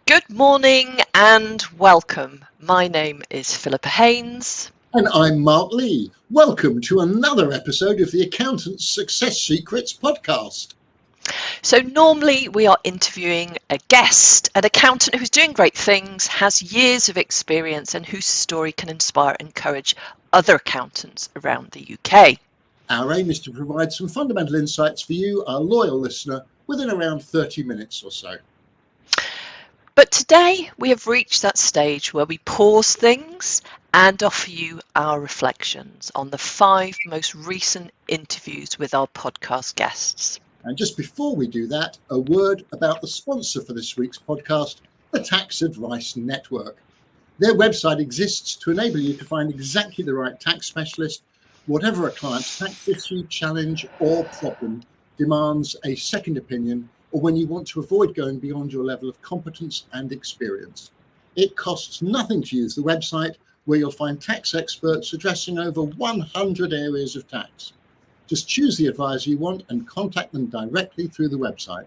Good morning and welcome. My name is Philippa Haynes. And I'm Mark Lee. Welcome to another episode of the Accountant's Success Secrets podcast. So normally we are interviewing a guest, an accountant who's doing great things, has years of experience and whose story can inspire and encourage other accountants around the UK. Our aim is to provide some fundamental insights for you, our loyal listener, within around 30 minutes or so. But today we have reached that stage where we pause things and offer you our reflections on the 5 most recent interviews with our podcast guests. And just before we do that, a word about the sponsor for this week's podcast, the Tax Advice Network. Their website exists to enable you to find exactly the right tax specialist, whatever a client's tax issue, challenge or problem demands a second opinion, or when you want to avoid going beyond your level of competence and experience. It costs nothing to use the website, where you'll find tax experts addressing over 100 areas of tax. Just choose the advisor you want and contact them directly through the website.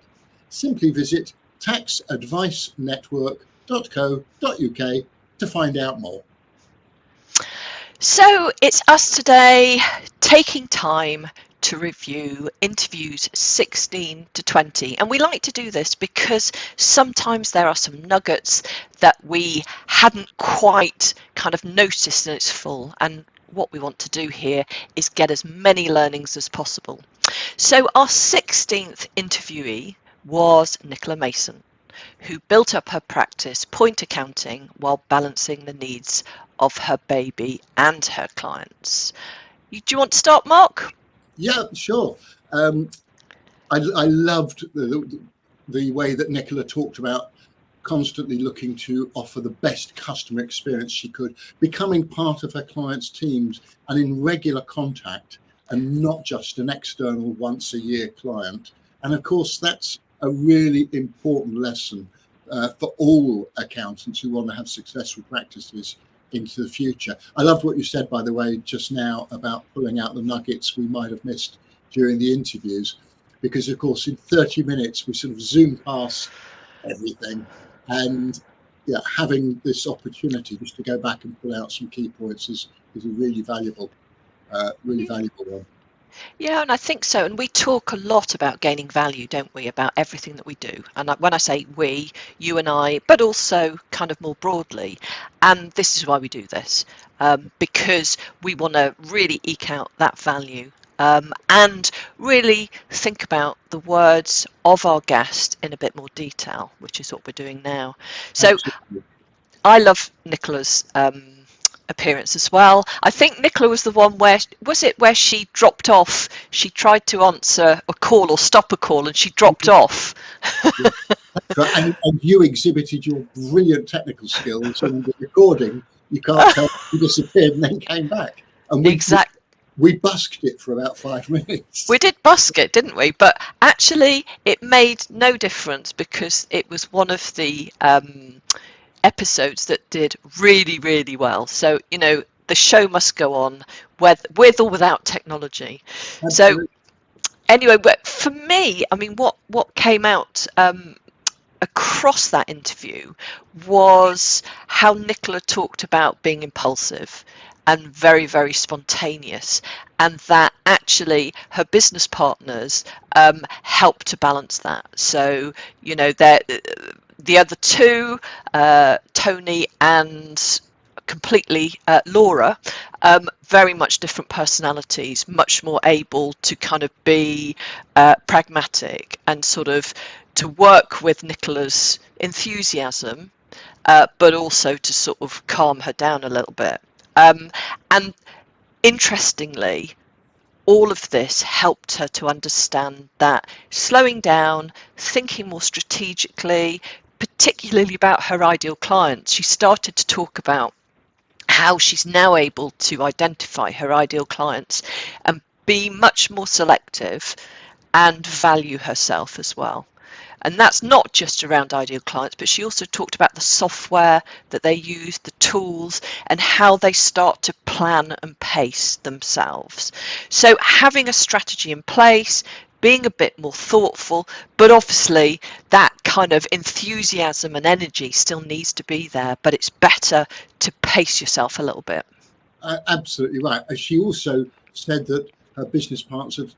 Simply visit taxadvicenetwork.co.uk to find out more. So it's us today taking time to review interviews 16 to 20, and we like to do this because sometimes there are some nuggets that we hadn't quite kind of noticed in its full, and what we want to do here is get as many learnings as possible. So our 16th interviewee was Nicola Mason, who built up her practice point accounting while balancing the needs of her baby and her clients. Do you want to start, Mark? Yeah, sure. I loved the way that Nicola talked about constantly looking to offer the best customer experience she could, becoming part of her clients' teams and in regular contact, and not just an external once a year client. And of course, that's a really important lesson for all accountants who want to have successful practices into the future. I loved what you said, by the way, just now about pulling out the nuggets we might have missed during the interviews, because of course in 30 minutes we sort of zoom past everything, and having this opportunity just to go back and pull out some key points is a really valuable one. Yeah, and I think so. And we talk a lot about gaining value, don't we, about everything that we do. And when I say we, you and I, but also kind of more broadly. And this is why we do this, because we want to really eke out that value and really think about the words of our guest in a bit more detail, which is what we're doing now. So absolutely. I love Nicola's appearance as well. I think Nicola was the one where she dropped off. She tried to answer a call or stop a call and she dropped off. and you exhibited your brilliant technical skills in the recording. You can't tell you disappeared and then came back. And we busked it for about 5 minutes. We did busk it, didn't we? But actually it made no difference because it was one of the episodes that did really, really well. So, the show must go on with or without technology. Absolutely. So anyway, but for me, I mean, what came out across that interview was how Nicola talked about being impulsive and very, very spontaneous, and that actually her business partners helped to balance that. So, the other two, Tony and completely Laura, very much different personalities, much more able to kind of be pragmatic and sort of to work with Nicola's enthusiasm, but also to sort of calm her down a little bit. And interestingly, all of this helped her to understand that slowing down, thinking more strategically, particularly about her ideal clients, she started to talk about how she's now able to identify her ideal clients and be much more selective and value herself as well. And that's not just around ideal clients, but she also talked about the software that they use, the tools, and how they start to plan and pace themselves. So having a strategy in place, being a bit more thoughtful, but obviously that kind of enthusiasm and energy still needs to be there, but it's better to pace yourself a little bit. Absolutely right. And she also said that her business partners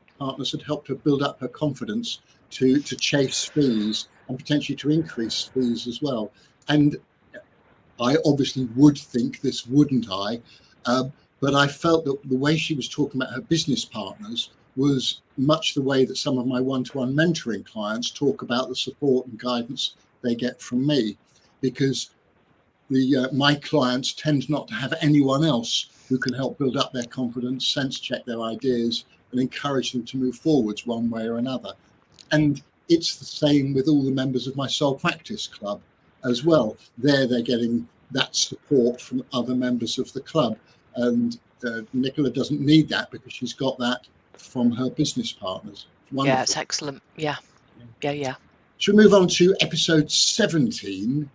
had helped her build up her confidence to chase fees and potentially to increase fees as well. And I obviously would think this, wouldn't I? But I felt that the way she was talking about her business partners was much the way that some of my one-to-one mentoring clients talk about the support and guidance they get from me, because my clients tend not to have anyone else who can help build up their confidence, sense check their ideas, and encourage them to move forwards one way or another. And it's the same with all the members of my Soul Practice Club as well. They're getting that support from other members of the club. And Nicola doesn't need that because she's got that from her business partners. Wonderful. Yeah, it's excellent. Yeah. Should we move on to episode 17,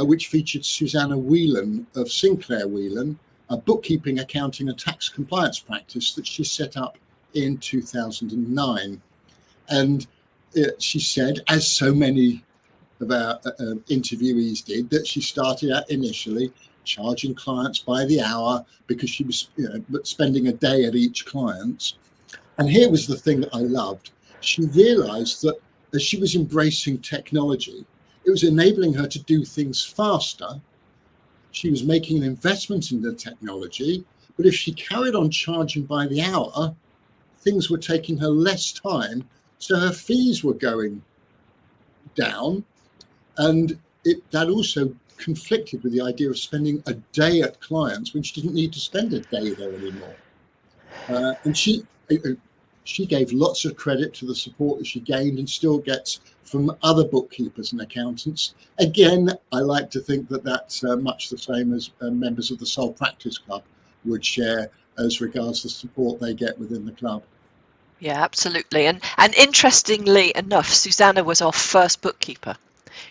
which featured Susanna Whelan of Sinclair Whelan, a bookkeeping, accounting and tax compliance practice that she set up in 2009. And she said, as so many of our interviewees did, that she started out initially charging clients by the hour because she was spending a day at each client. And here was the thing that I loved. She realized that as she was embracing technology, it was enabling her to do things faster. She was making an investment in the technology, but if she carried on charging by the hour, things were taking her less time, so her fees were going down. And that also conflicted with the idea of spending a day at clients when she didn't need to spend a day there anymore. And she gave lots of credit to the support that she gained and still gets from other bookkeepers and accountants. Again, I like to think that that's much the same as members of the Soul Practice Club would share as regards the support they get within the club. Yeah, absolutely. And interestingly enough, Susanna was our first bookkeeper.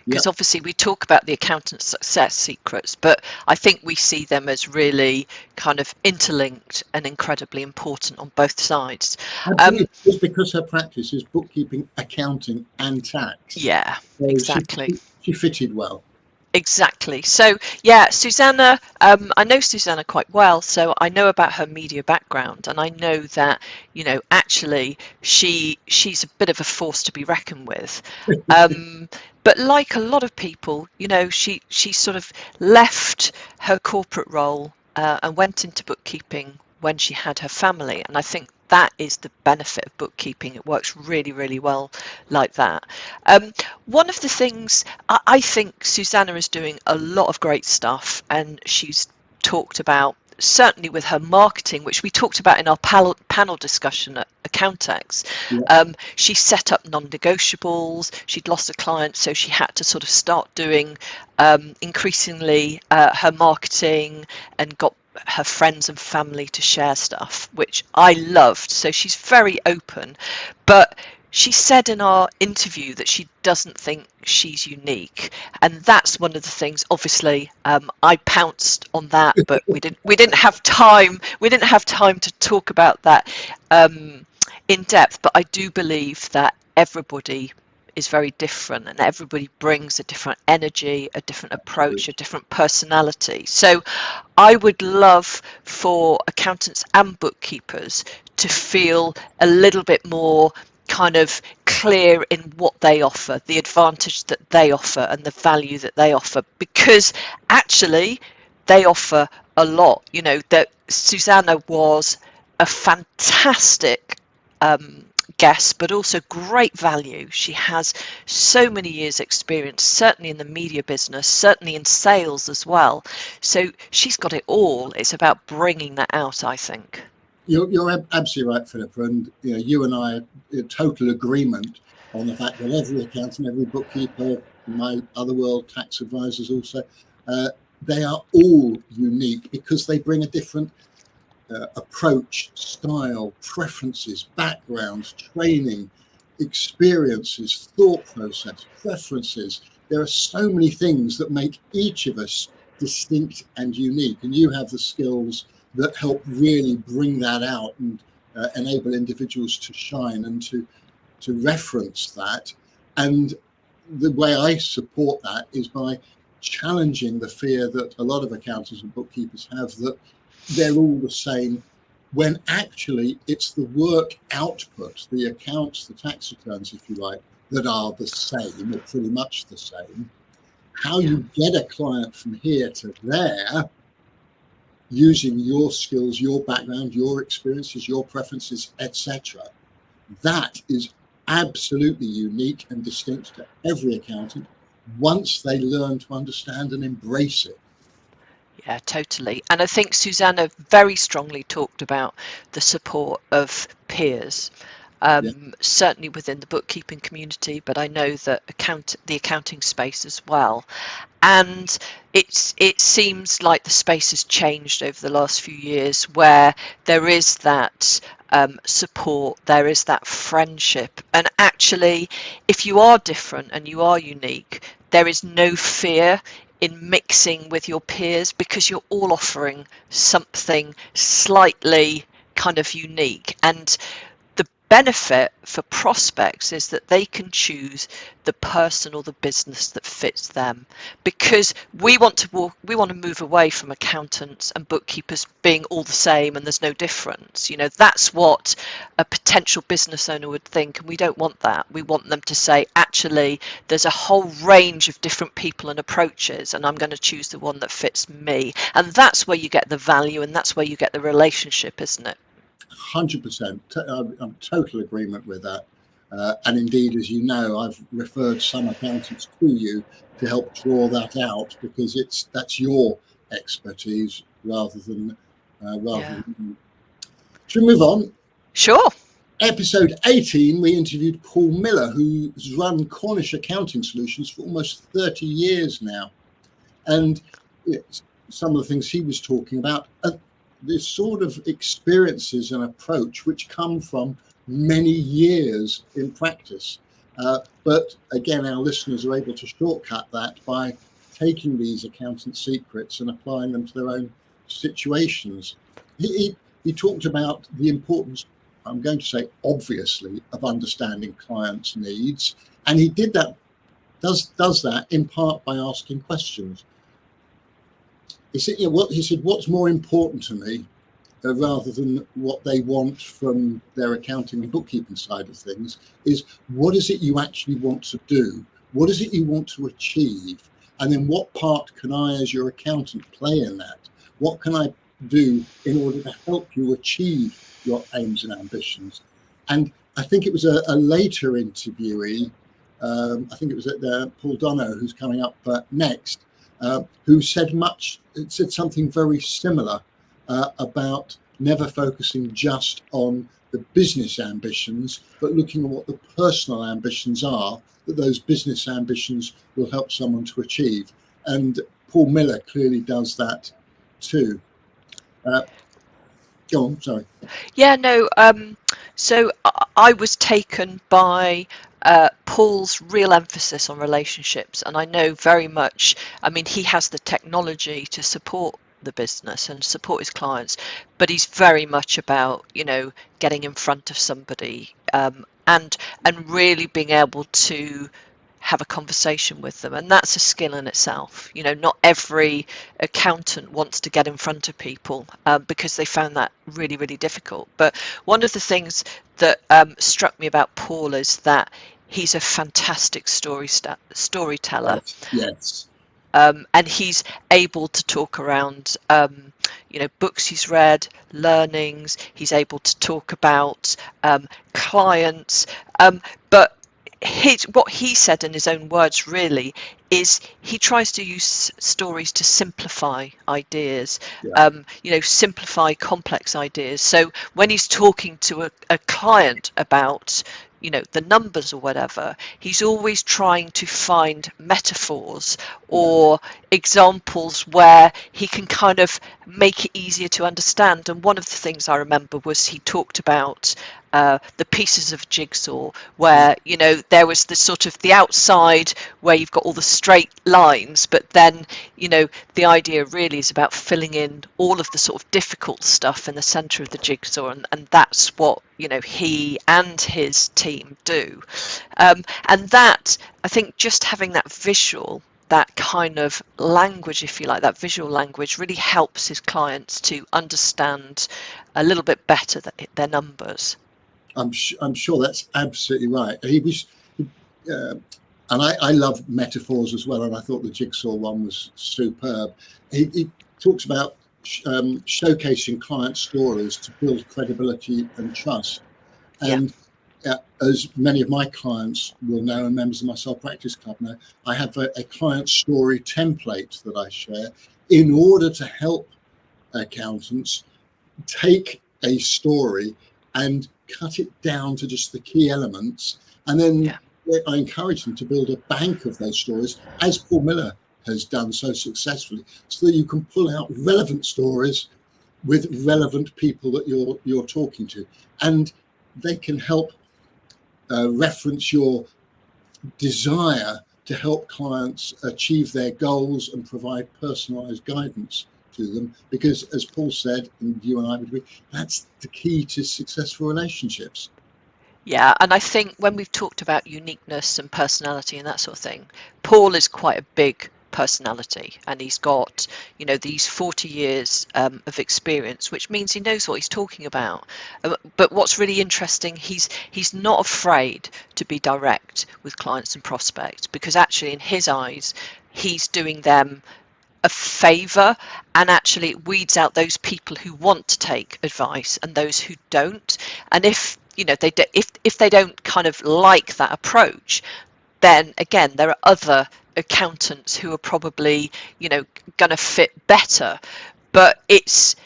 Because obviously we talk about the accountant's success secrets, but I think we see them as really kind of interlinked and incredibly important on both sides. Absolutely. It's because her practice is bookkeeping, accounting and tax. Yeah, so exactly. She fitted well. Exactly. So yeah, Susanna, I know Susanna quite well, so I know about her media background, and I know that, actually she's a bit of a force to be reckoned with. But like a lot of people, she sort of left her corporate role and went into bookkeeping when she had her family, and I think that is the benefit of bookkeeping. It works really, really well like that. One of the things I think Susanna is doing a lot of great stuff, and she's talked about, certainly with her marketing, which we talked about in our panel discussion at Accountex. She set up non-negotiables. She'd lost a client, so she had to sort of start doing increasingly her marketing, and got her friends and family to share stuff, which I loved. So she's very open, but she said in our interview that she doesn't think she's unique, and that's one of the things. Obviously, I pounced on that, but we didn't have time. We didn't have time to talk about that in depth. But I do believe that everybody is very different, and everybody brings a different energy, a different approach, a different personality. So I would love for accountants and bookkeepers to feel a little bit more kind of clear in what they offer, the advantage that they offer and the value that they offer, because actually they offer a lot. That Susanna was a fantastic guest, but also great value. She has so many years experience, certainly in the media business, certainly in sales as well. So she's got it all. It's about bringing that out, I think. You're absolutely right, Philippa, and you and I are in total agreement on the fact that every accountant, every bookkeeper, my other world tax advisors also, they are all unique because they bring a different approach, style, preferences, backgrounds, training, experiences, thought process, preferences. There are so many things that make each of us distinct and unique, and you have the skills that help really bring that out and enable individuals to shine and to reference that. And the way I support that is by challenging the fear that a lot of accountants and bookkeepers have that they're all the same, when actually it's the work output, the accounts, the tax returns, if you like, that are the same, or pretty much the same. How you get a client from here to there, using your skills, your background, your experiences, your preferences, etc., that is absolutely unique and distinct to every accountant once they learn to understand and embrace it. Yeah, totally. And I think Susanna very strongly talked about the support of peers, Yeah. certainly within the bookkeeping community, but I know that the accounting space as well. And it seems like the space has changed over the last few years, where there is that support, there is that friendship. And actually, if you are different and you are unique, there is no fear in mixing with your peers, because you're all offering something slightly kind of unique. And the benefit for prospects is that they can choose the person or the business that fits them, because we want to move away from accountants and bookkeepers being all the same and there's no difference. That's what a potential business owner would think, and we don't want that. We want them to say, actually, there's a whole range of different people and approaches, and I'm going to choose the one that fits me. And that's where you get the value, and that's where you get the relationship, isn't it? 100%. I'm total agreement with that. And indeed, as you know, I've referred some accountants to you to help draw that out, because that's your expertise rather than than. Should we move on? Sure. Episode 18, we interviewed Paul Miller, who's run Cornish Accounting Solutions for almost 30 years now. And some of the things he was talking about are this sort of experiences and approach which come from many years in practice. But again, our listeners are able to shortcut that by taking these accountant secrets and applying them to their own situations. He talked about the importance, I'm going to say obviously, of understanding clients' needs. And he does that in part by asking questions. He said, what's more important to me, rather than what they want from their accounting and bookkeeping side of things, is what is it you actually want to do? What is it you want to achieve? And then what part can I, as your accountant, play in that? What can I do in order to help you achieve your aims and ambitions? And I think it was a later interviewee, I think it was Paul Dono, who's coming up next, who said something very similar about never focusing just on the business ambitions, but looking at what the personal ambitions are that those business ambitions will help someone to achieve. And Paul Miller clearly does that too. Go on, sorry. Yeah, no. So I was taken by Paul's real emphasis on relationships, and I know very much. I mean, he has the technology to support the business and support his clients, but he's very much about getting in front of somebody and really being able to have a conversation with them, and that's a skill in itself. Not every accountant wants to get in front of people because they found that really, really difficult. But one of the things that struck me about Paul is that he's a fantastic storyteller. Yes. And he's able to talk around books he's read, learnings. He's able to talk about clients, but what he said in his own words really is he tries to use stories to simplify ideas, simplify complex ideas. So when he's talking to a client about the numbers or whatever, he's always trying to find metaphors or examples where he can kind of make it easier to understand. And one of the things I remember was he talked about the pieces of jigsaw, where there was the sort of the outside where you've got all the straight lines, but then the idea really is about filling in all of the sort of difficult stuff in the center of the jigsaw, and that's what he and his team do. And that, I think, just having that visual, that kind of language, if you like, that visual language, really helps his clients to understand a little bit better their numbers. I'm sure that's absolutely right. He was, and I love metaphors as well, and I thought the jigsaw one was superb. He talks about showcasing client stories to build credibility and trust. And as many of my clients will know, and members of my Soul Practice Club know, I have a client story template that I share in order to help accountants take a story and cut it down to just the key elements. And then I encourage them to build a bank of those stories, as Paul Miller has done so successfully, so that you can pull out relevant stories with relevant people that you're talking to. And they can help reference your desire to help clients achieve their goals and provide personalized guidance to them, because as Paul said, and you and I would agree, that's the key to successful relationships. Yeah, and I think when we've talked about uniqueness and personality and that sort of thing, Paul is quite a big personality, and he's got these 40 years of experience, which means he knows what he's talking about. But what's really interesting, he's not afraid to be direct with clients and prospects, because actually in his eyes he's doing them a favor, and actually it weeds out those people who want to take advice and those who don't. And if they don't kind of like that approach, then again there are other accountants who are probably going to fit better. But it's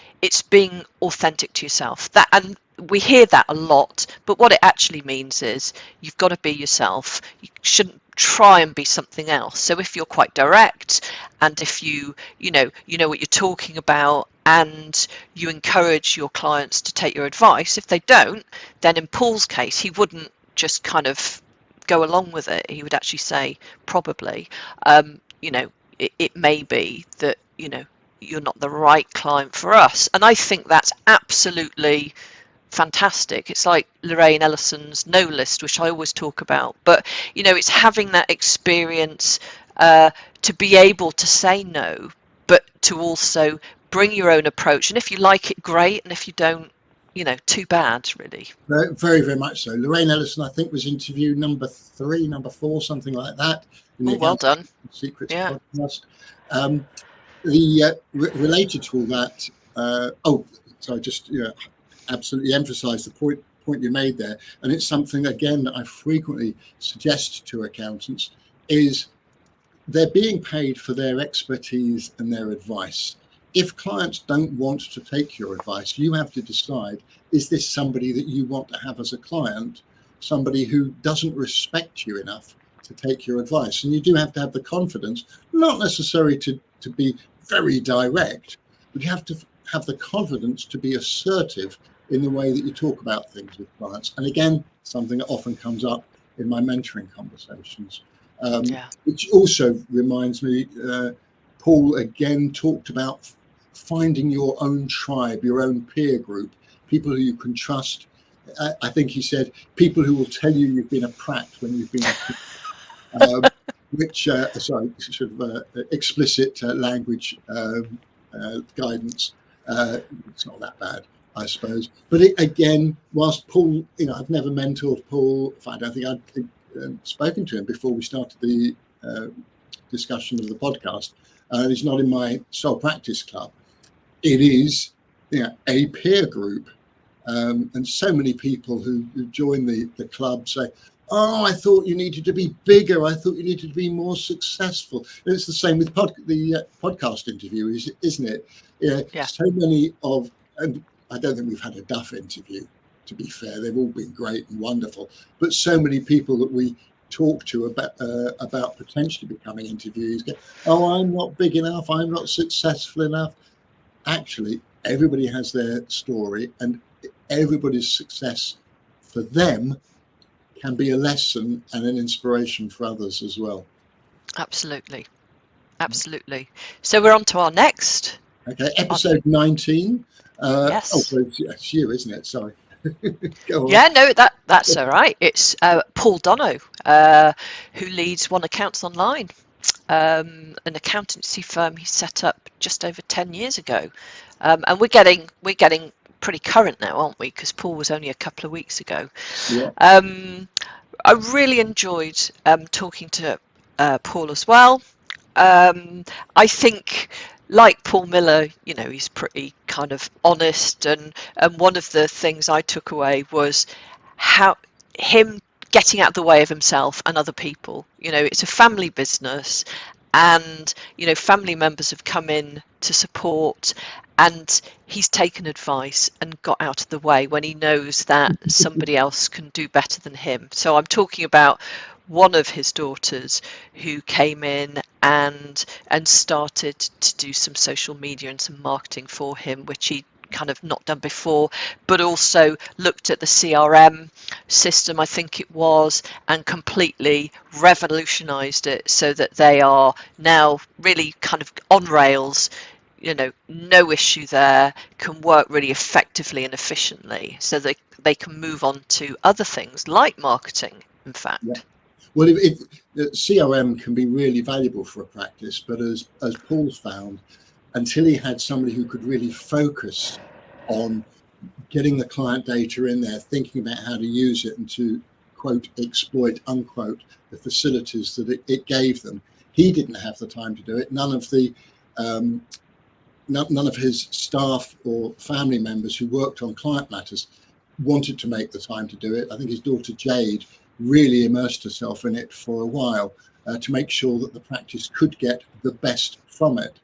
being authentic to yourself. That, and we hear that a lot, but what it actually means is you've got to be yourself. You shouldn't try and be something else. So if you're quite direct, and if you know what you're talking about, and you encourage your clients to take your advice, if they don't, then in Paul's case, he wouldn't just kind of go along with it. He would actually say, probably, it may be that you're not the right client for us. And I think that's absolutely fantastic. It's like Lorraine Ellison's no list, which I always talk about, but it's having that experience to be able to say no, but to also bring your own approach. And if you like it, great, and if you don't, too bad, really. Very, very much so. Lorraine Ellison, I think, was interview number 3, number 4, something like that. Well done. Secrets podcast. Related to all that, so I just absolutely emphasize the point you made there, and it's something again that I frequently suggest to accountants, is they're being paid for their expertise and their advice. If clients don't want to take your advice, you have to decide, is this somebody that you want to have as a client, somebody who doesn't respect you enough to take your advice? And you do have to have the confidence, not necessarily to be very direct, but you have to have the confidence to be assertive in the way that you talk about things with clients. And again, something that often comes up in my mentoring conversations, which also reminds me, Paul again talked about finding your own tribe, your own peer group, people who you can trust. I think he said people who will tell you you've been a prat when you've been a which, sorry, sort of explicit language guidance. It's not that bad, I suppose. But again, whilst Paul, I've never mentored Paul. I don't think I'd spoken to him before we started the discussion of the podcast. He's not in my Soul Practice Club. It is a peer group. And so many people who join the club say, oh, I thought you needed to be bigger. I thought you needed to be more successful. And it's the same with the podcast interviews, isn't it? Yeah. So many and I don't think we've had a duff interview, to be fair. They've all been great and wonderful. But so many people that we talk to about potentially becoming interviewees go, oh, I'm not big enough. I'm not successful enough. Actually, everybody has their story, and everybody's success for them can be a lesson and an inspiration for others as well. Absolutely. Absolutely. So we're on to our next. Okay, episode 19. Yes. So it's you, isn't it? Sorry. Go on. Yeah, no, that's all right. It's Paul Dono, who leads One Accounts Online, an accountancy firm he set up just over 10 years ago. And we're getting pretty current now, aren't we? Because Paul was only a couple of weeks ago. Yeah. I really enjoyed talking to Paul as well. I think, like Paul Miller, he's pretty kind of honest, and one of the things I took away was how him getting out of the way of himself and other people. It's a family business, and family members have come in to support, and he's taken advice and got out of the way when he knows that somebody else can do better than him. So I'm talking about one of his daughters who came in and started to do some social media and some marketing for him, which he kind of not done before, but also looked at the CRM system, I think it was, and completely revolutionized it so that they are now really kind of on rails. No issue there, can work really effectively and efficiently, so they can move on to other things like marketing, in fact. Yeah. Well, CRM can be really valuable for a practice, but as Paul's found, until he had somebody who could really focus on getting the client data in there, thinking about how to use it and to, quote, exploit, unquote, the facilities that it gave them, he didn't have the time to do it. None of his staff or family members who worked on client matters wanted to make the time to do it. I think his daughter Jade really immersed herself in it for a while to make sure that the practice could get the best from it.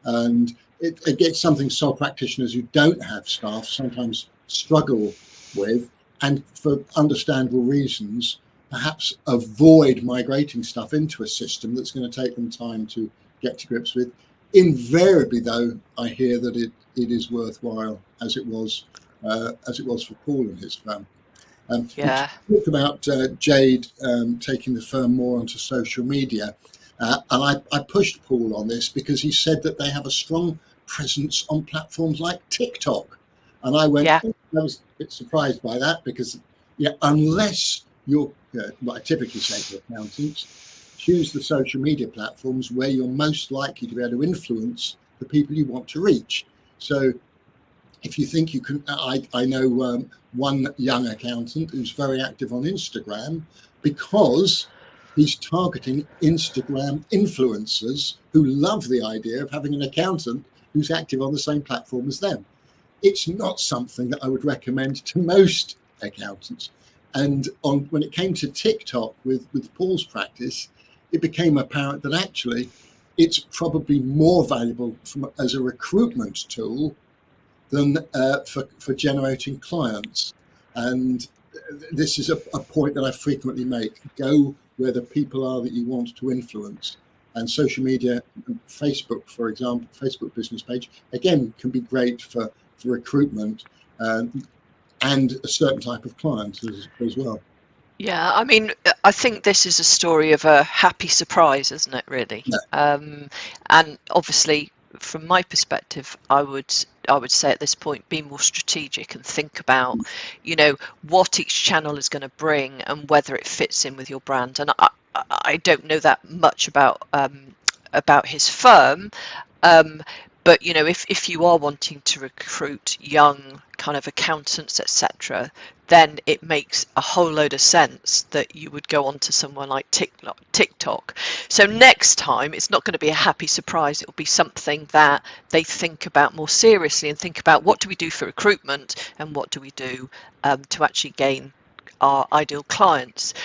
And it gets something sole practitioners who don't have staff sometimes struggle with, and for understandable reasons, perhaps avoid migrating stuff into a system that's going to take them time to get to grips with. Invariably, though, I hear that it is worthwhile, as it was for Paul and his firm. Yeah. We talked about Jade taking the firm more onto social media, and I pushed Paul on this because he said that they have a strong presence on platforms like TikTok, and I went, I was a bit surprised by that because, unless you're, what I typically say to accountants, choose the social media platforms where you're most likely to be able to influence the people you want to reach. So if you think you can, I know one young accountant who's very active on Instagram because he's targeting Instagram influencers who love the idea of having an accountant who's active on the same platform as them. It's not something that I would recommend to most accountants. And when it came to TikTok with Paul's practice, it became apparent that actually it's probably more valuable as a recruitment tool than for generating clients. And this is a point that I frequently make. Go where the people are that you want to influence. And social media, Facebook, for example, Facebook business page, again, can be great for recruitment and a certain type of client as well. Yeah, I mean, I think this is a story of a happy surprise, isn't it, really? Yeah. And obviously, from my perspective, I would say at this point, be more strategic and think about, what each channel is going to bring and whether it fits in with your brand. And I don't know that much about his firm, but if you are wanting to recruit young kind of accountants, etc., then it makes a whole load of sense that you would go on to someone like TikTok. So next time, it's not going to be a happy surprise. It will be something that they think about more seriously and think about, what do we do for recruitment and what do we do to actually gain our ideal clients.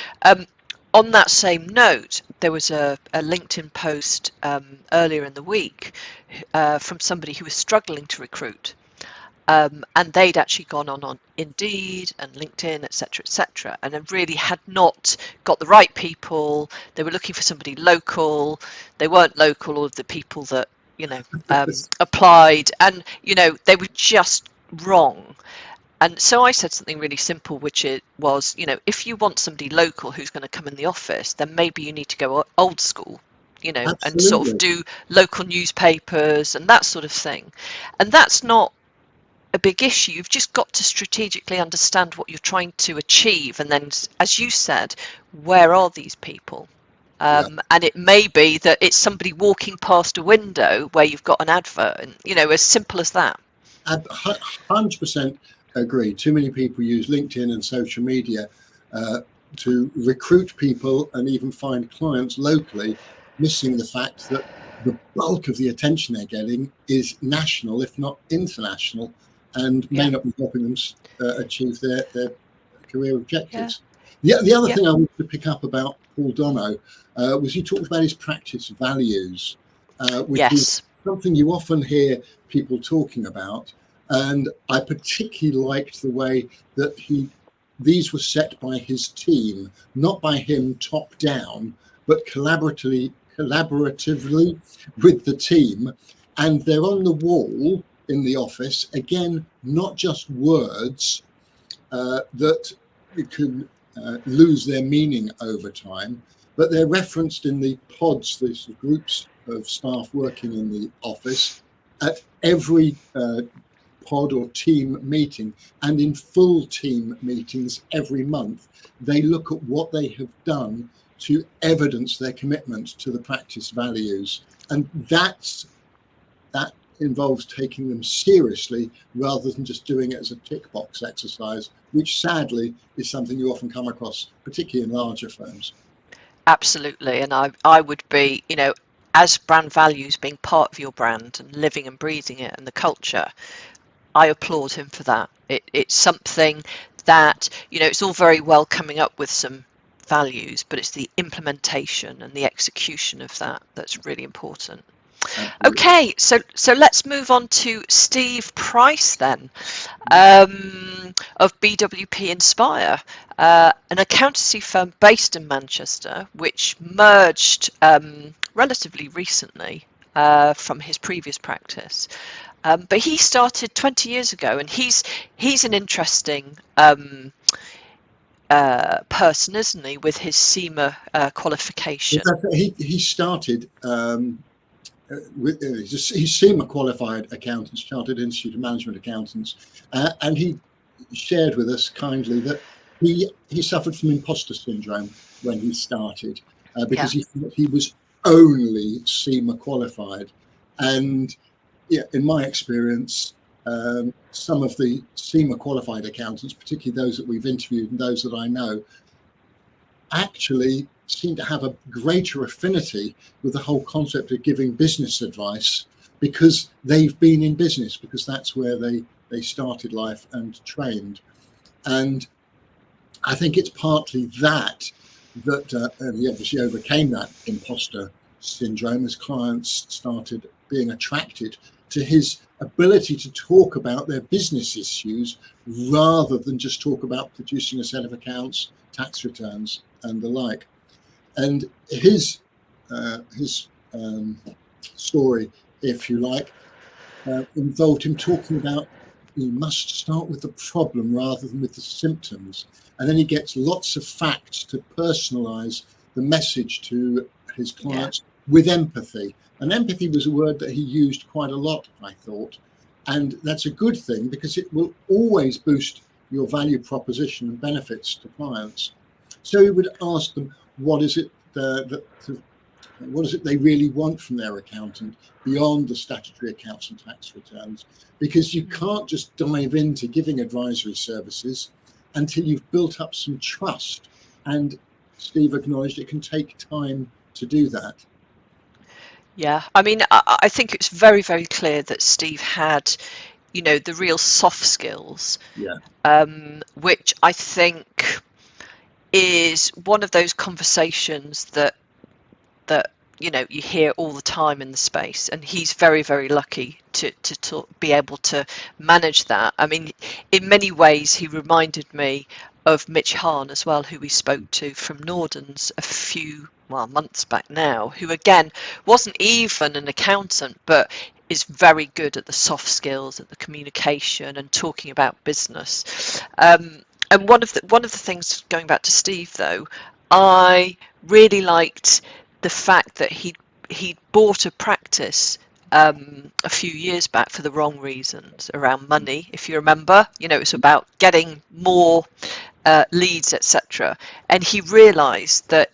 On that same note, there was a LinkedIn post earlier in the week from somebody who was struggling to recruit. And they'd actually gone on Indeed and LinkedIn, etc., and then really had not got the right people. They were looking for somebody local. They weren't local, all of the people that, applied, and, they were just wrong. And so I said something really simple, which it was, if you want somebody local who's going to come in the office, then maybe you need to go old school, and sort of Absolutely. do local newspapers and that sort of thing. And that's not a big issue. You've just got to strategically understand what you're trying to achieve. And then, as you said, where are these people? Yeah. And it may be that it's somebody walking past a window where you've got an advert, and as simple as that. 100% agree. Too many people use LinkedIn and social media to recruit people and even find clients locally, missing the fact that the bulk of the attention they're getting is national, if not international, and may Yeah. not be helping them achieve their career objectives. Yeah. The other Yeah. thing I wanted to pick up about Paul Dono was he talked about his practice values, which is Yes. something you often hear people talking about. And I particularly liked the way that these were set by his team, not by him top down, but collaboratively with the team. And they're on the wall in the office, again, not just words that can lose their meaning over time, but they're referenced in the pods, these groups of staff working in the office, at every pod or team meeting, and in full team meetings every month. They look at what they have done to evidence their commitment to the practice values, and that involves taking them seriously rather than just doing it as a tick box exercise, which sadly is something you often come across, particularly in larger firms. Absolutely. And I would be, as brand values being part of your brand and living and breathing it and the culture, I applaud him for that. It's something that, it's all very well coming up with some values, but it's the implementation and the execution of that that's really important. Absolutely. Okay, so let's move on to Steve Price then, of BWP Inspire, an accountancy firm based in Manchester, which merged relatively recently from his previous practice. But he started 20 years ago, and he's an interesting person, isn't he, with his CIMA qualification? He started he's CIMA qualified accountants, Chartered Institute of Management Accountants, and he shared with us kindly that he suffered from imposter syndrome when he started because he thought he was only CIMA qualified. And yeah, in my experience, some of the CIMA qualified accountants, particularly those that we've interviewed and those that I know, actually seem to have a greater affinity with the whole concept of giving business advice because they've been in business, because that's where they started life and trained. And I think it's partly that he obviously overcame that imposter syndrome as clients started being attracted to his ability to talk about their business issues rather than just talk about producing a set of accounts, tax returns, and the like. And his story, if you like, involved him talking about you must start with the problem rather than with the symptoms. And then he gets lots of facts to personalize the message to his clients with empathy. And empathy was a word that he used quite a lot, I thought. And that's a good thing because it will always boost your value proposition and benefits to clients. So he would ask them, what is it they really want from their accountant beyond the statutory accounts and tax returns? Because you can't just dive into giving advisory services until you've built up some trust. And Steve acknowledged it can take time to do that. Yeah, I mean, I think it's very, very clear that Steve had, the real soft skills, which I think is one of those conversations that you hear all the time in the space, and he's very, very lucky to be able to manage that. I mean, in many ways he reminded me of Mitch Hahn as well, who we spoke to from Norden's a few months back now, who again wasn't even an accountant, but is very good at the soft skills, at the communication, and talking about business. And one of the things, going back to Steve though, I really liked the fact that he bought a practice a few years back for the wrong reasons around money. If you remember, it's about getting more leads, etc. And he realised that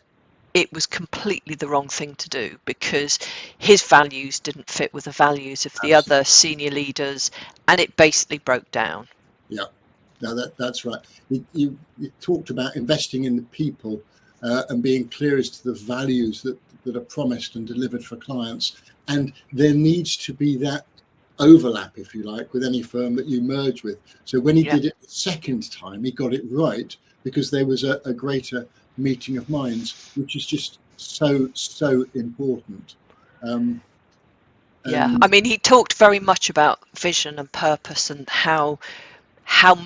it was completely the wrong thing to do because his values didn't fit with the values of the other senior leaders, and it basically broke down. Yeah, no, that's right. You talked about investing in the people and being clear as to the values that are promised and delivered for clients. And there needs to be that overlap, if you like, with any firm that you merge with. So when he did it the second time, he got it right because there was a greater meeting of minds, which is just so important. I mean, he talked very much about vision and purpose and how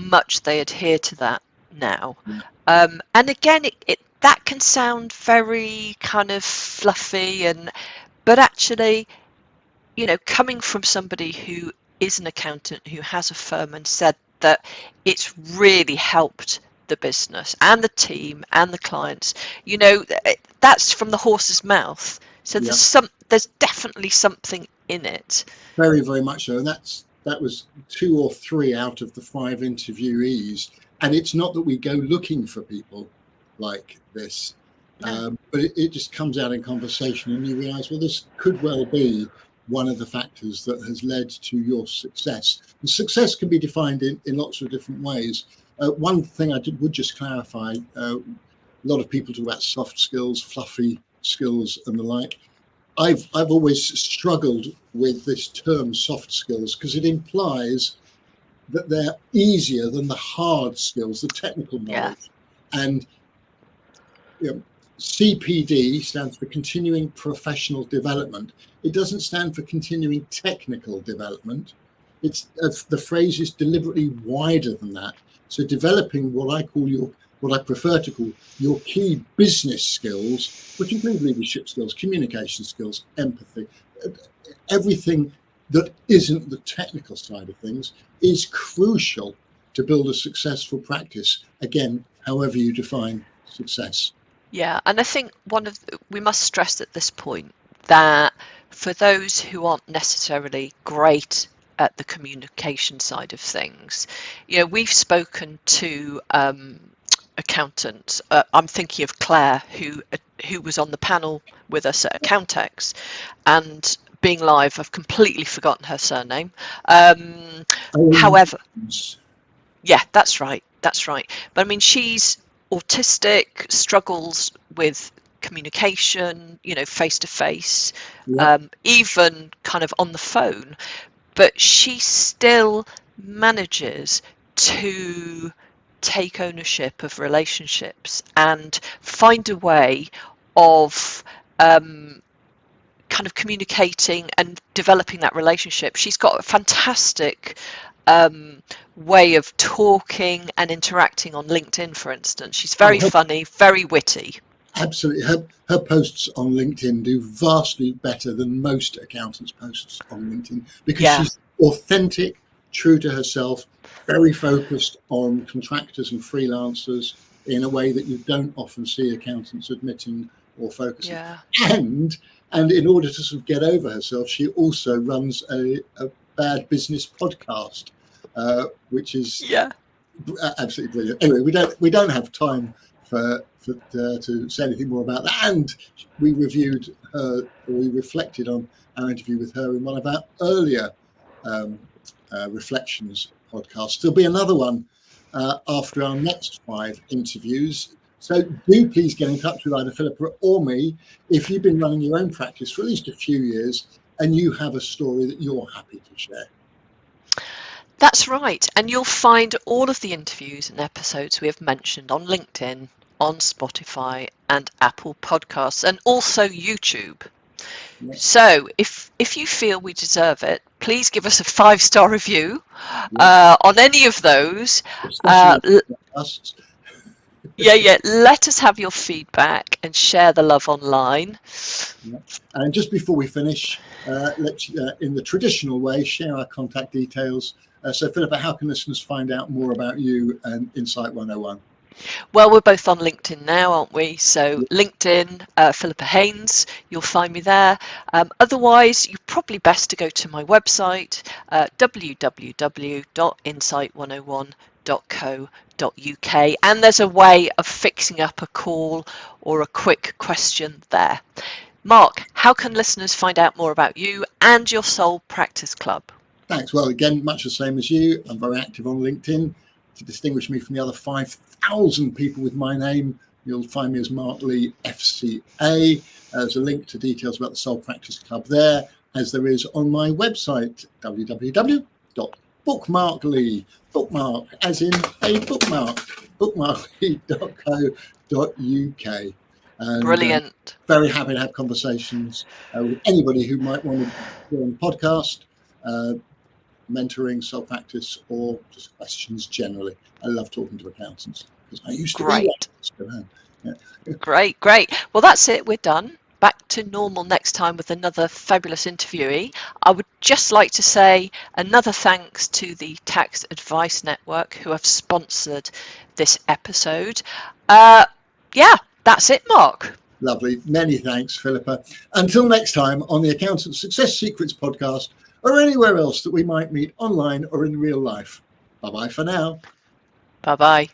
much they adhere to that now. And again, that can sound very kind of fluffy, but actually, coming from somebody who is an accountant who has a firm and said that it's really helped the business and the team and the clients, that's from the horse's mouth. So there's definitely something in it. Very, very much so. And that was 2 or 3 out of the 5 interviewees. And it's not that we go looking for people like this, but it just comes out in conversation and you realise, well, this could well be one of the factors that has led to your success. And success can be defined in lots of different ways. One thing I would just clarify, a lot of people talk about soft skills, fluffy skills and the like. I've always struggled with this term soft skills because it implies that they're easier than the hard skills, the technical knowledge. And CPD stands for continuing professional development. It doesn't stand for continuing technical development. The phrase is deliberately wider than that. So developing what I prefer to call your key business skills, which include leadership skills, communication skills, empathy, everything that isn't the technical side of things is crucial to build a successful practice. Again, however you define success. Yeah, and I think we must stress at this point that for those who aren't necessarily great at the communication side of things, we've spoken to accountants. I'm thinking of Claire, who was on the panel with us at Accountex, and being live, I've completely forgotten her surname. However, yeah, that's right. But I mean, she's autistic, struggles with communication, face to face, even kind of on the phone, but she still manages to take ownership of relationships and find a way of kind of communicating and developing that relationship. She's got a fantastic way of talking and interacting on LinkedIn, for instance. She's very funny, very witty. Absolutely. Her posts on LinkedIn do vastly better than most accountants' posts on LinkedIn because she's authentic, true to herself, very focused on contractors and freelancers in a way that you don't often see accountants admitting or focusing. And in order to sort of get over herself, she also runs a bad business podcast, which is absolutely brilliant. Anyway, we don't have time to say anything more about that. And we reviewed her, or we reflected on our interview with her in one of our earlier Reflections podcasts. There'll be another one after our next 5 interviews. So do please get in touch with either Philippa or me if you've been running your own practice for at least a few years and you have a story that you're happy to share. That's right. And you'll find all of the interviews and episodes we have mentioned on LinkedIn, on Spotify and Apple Podcasts, and also YouTube. So if you feel we deserve it, please give us a 5-star review on any of those. Yeah. Let us have your feedback and share the love online. Yeah. And just before we finish, let's, in the traditional way, share our contact details. So, Philippa, how can listeners find out more about you and Insight 101? Well, we're both on LinkedIn now, aren't we? So LinkedIn, Philippa Haynes, you'll find me there. Otherwise, you're probably best to go to my website, www.insight101.co.uk, and there's a way of fixing up a call or a quick question there. Mark, how can listeners find out more about you and your Soul Practice Club? Thanks. Well, again, much the same as you. I'm very active on LinkedIn. To distinguish me from the other 5,000 people with my name, you'll find me as Mark Lee FCA. There's a link to details about the Soul Practice Club there, as there is on my website, www.bookmarklee, bookmark as in a bookmark, bookmarklee.co.uk. And Brilliant. very happy to have conversations with anybody who might want to join the podcast. Mentoring, soul practice, or just questions generally. I love talking to accountants because I used to be one. Yeah. Great. Well, that's it. We're done. Back to normal next time with another fabulous interviewee. I would just like to say another thanks to the Tax Advice Network who have sponsored this episode. That's it, Mark. Lovely. Many thanks, Philippa. Until next time on the Accountant Success Secrets podcast, or anywhere else that we might meet online or in real life. Bye-bye for now. Bye-bye.